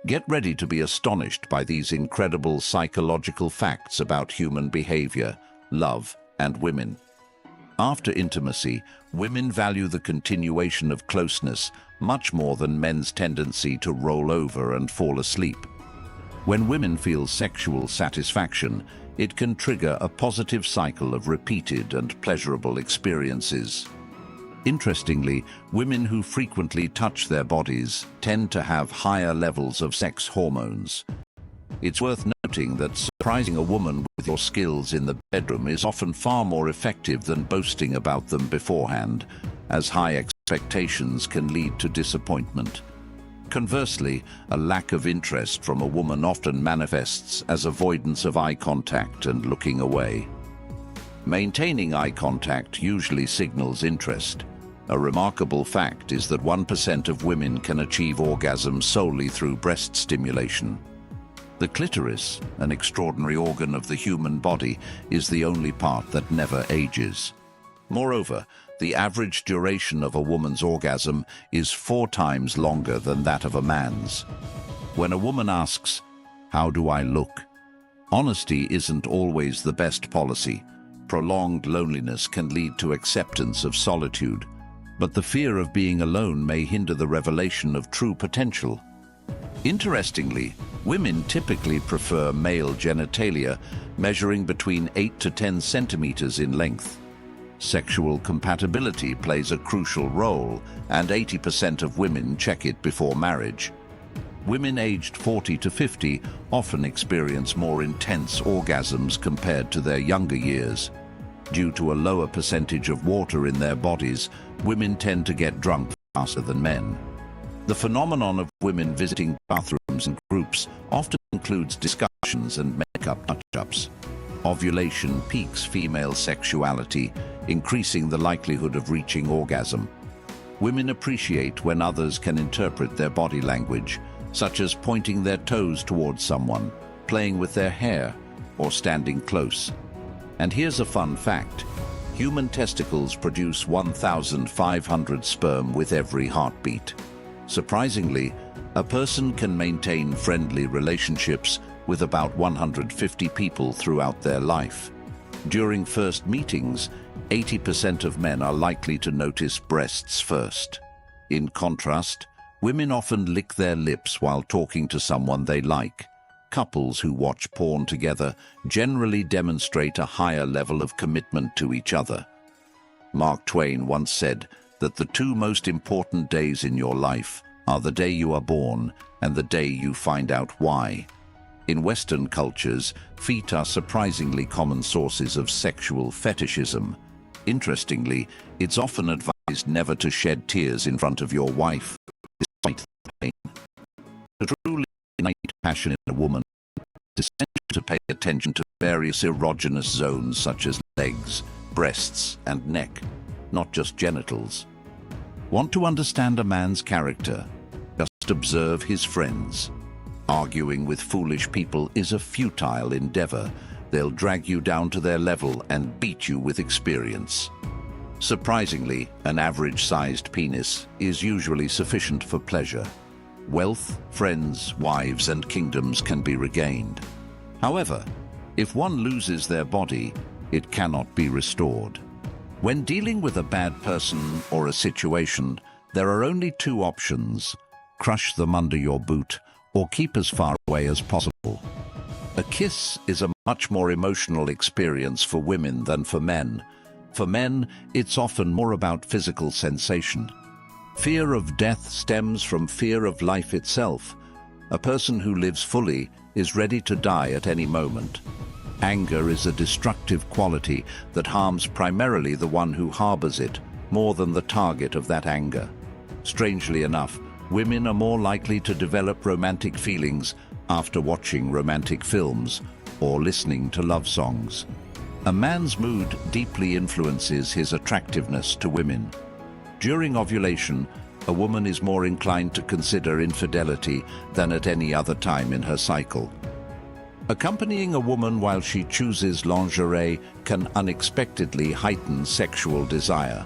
Get ready to be astonished by these incredible psychological facts about human behavior, love, and women. After intimacy, women value the continuation of closeness much more than men's tendency to roll over and fall asleep. When women feel sexual satisfaction, it can trigger a positive cycle of repeated and pleasurable experiences. Interestingly, women who frequently touch their bodies tend to have higher levels of sex hormones. It's worth noting that surprising a woman with your skills in the bedroom is often far more effective than boasting about them beforehand, as high expectations can lead to disappointment. Conversely, a lack of interest from a woman often manifests as avoidance of eye contact and looking away. Maintaining eye contact usually signals interest. A remarkable fact is that 1% of women can achieve orgasm solely through breast stimulation. The clitoris, an extraordinary organ of the human body, is the only part that never ages. Moreover, the average duration of a woman's orgasm is 4 times longer than that of a man's. When a woman asks, "How do I look?" honesty isn't always the best policy. Prolonged loneliness can lead to acceptance of solitude, but the fear of being alone may hinder the revelation of true potential. Interestingly, women typically prefer male genitalia, measuring between 8 to 10 centimeters in length. Sexual compatibility plays a crucial role, and 80% of women check it before marriage. Women aged 40 to 50 often experience more intense orgasms compared to their younger years. Due to a lower percentage of water in their bodies, women tend to get drunk faster than men. The phenomenon of women visiting bathrooms in groups often includes discussions and makeup touch-ups. Ovulation peaks female sexuality, increasing the likelihood of reaching orgasm. Women appreciate when others can interpret their body language, such as pointing their toes towards someone, playing with their hair, or standing close. And here's a fun fact. Human testicles produce 1,500 sperm with every heartbeat. Surprisingly, a person can maintain friendly relationships with about 150 people throughout their life. During first meetings, 80% of men are likely to notice breasts first. In contrast, women often lick their lips while talking to someone they like. Couples who watch porn together generally demonstrate a higher level of commitment to each other. Mark Twain once said that the 2 most important days in your life are the day you are born and the day you find out why. In Western cultures, feet are surprisingly common sources of sexual fetishism. Interestingly, it's often advised never to shed tears in front of your wife, despite the pain. To truly ignite passion in a woman, it's essential to pay attention to various erogenous zones such as legs, breasts, and neck, not just genitals. Want to understand a man's character? Just observe his friends. Arguing with foolish people is a futile endeavor. They'll drag you down to their level and beat you with experience. Surprisingly, an average-sized penis is usually sufficient for pleasure. Wealth, friends, wives, and kingdoms can be regained. However, if one loses their body, it cannot be restored. When dealing with a bad person or a situation, there are only 2 options: crush them under your boot or keep as far away as possible. A kiss is a much more emotional experience for women than for men. For men, it's often more about physical sensation. Fear of death stems from fear of life itself. A person who lives fully is ready to die at any moment. Anger is a destructive quality that harms primarily the one who harbors it, more than the target of that anger. Strangely enough, women are more likely to develop romantic feelings after watching romantic films or listening to love songs. A man's mood deeply influences his attractiveness to women. During ovulation, a woman is more inclined to consider infidelity than at any other time in her cycle. Accompanying a woman while she chooses lingerie can unexpectedly heighten sexual desire.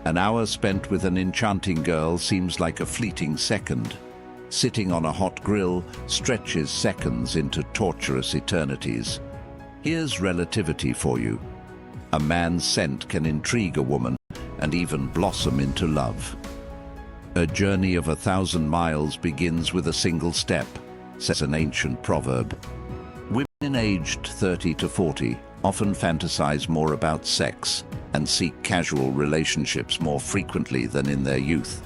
An hour spent with an enchanting girl seems like a fleeting second. Sitting on a hot grill stretches seconds into torturous eternities. Here's relativity for you. A man's scent can intrigue a woman and even blossom into love. A journey of 1,000 miles begins with a single step, says an ancient proverb. Women aged 30 to 40 often fantasize more about sex and seek casual relationships more frequently than in their youth.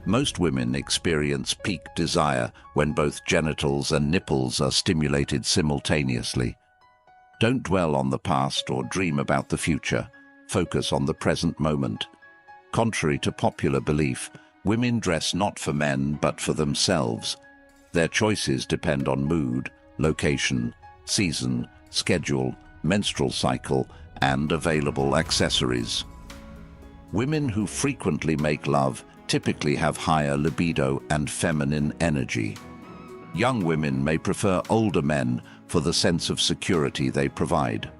Most women experience peak desire when both genitals and nipples are stimulated simultaneously. Don't dwell on the past or dream about the future. Focus on the present moment. Contrary to popular belief, women dress not for men but for themselves. Their choices depend on mood, location, season, schedule, menstrual cycle, and available accessories. Women who frequently make love typically have higher libido and feminine energy. Young women may prefer older men for the sense of security they provide.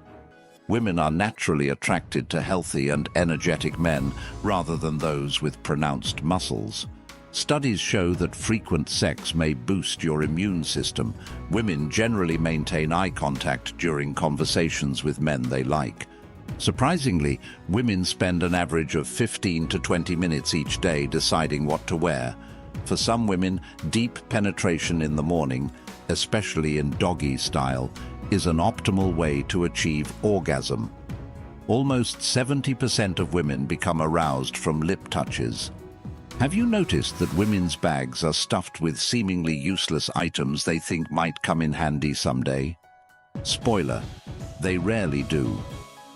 Women are naturally attracted to healthy and energetic men rather than those with pronounced muscles. Studies show that frequent sex may boost your immune system. Women generally maintain eye contact during conversations with men they like. Surprisingly, women spend an average of 15 to 20 minutes each day deciding what to wear. For some women, deep penetration in the morning, especially in doggy style, is an optimal way to achieve orgasm. Almost 70% of women become aroused from lip touches. Have you noticed that women's bags are stuffed with seemingly useless items they think might come in handy someday? Spoiler, they rarely do.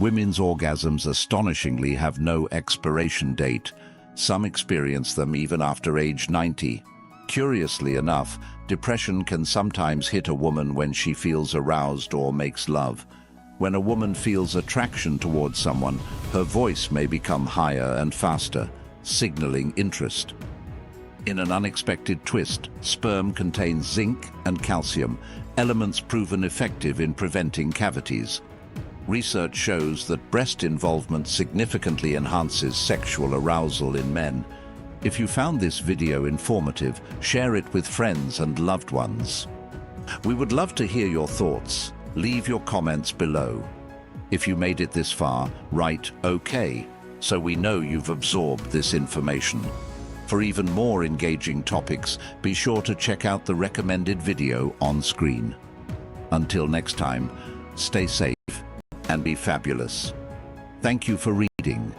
Women's orgasms astonishingly have no expiration date. Some experience them even after age 90. Curiously enough, depression can sometimes hit a woman when she feels aroused or makes love. When a woman feels attraction towards someone, her voice may become higher and faster, signaling interest. In an unexpected twist, sperm contains zinc and calcium, elements proven effective in preventing cavities. Research shows that breast involvement significantly enhances sexual arousal in men. If you found this video informative, share it with friends and loved ones. We would love to hear your thoughts. Leave your comments below. If you made it this far, write OK, so we know you've absorbed this information. For even more engaging topics, be sure to check out the recommended video on screen. Until next time, stay safe and be fabulous. Thank you for reading.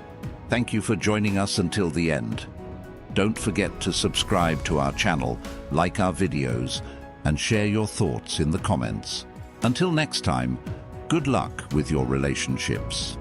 Thank you for joining us until the end. Don't forget to subscribe to our channel, like our videos, and share your thoughts in the comments. Until next time, good luck with your relationships.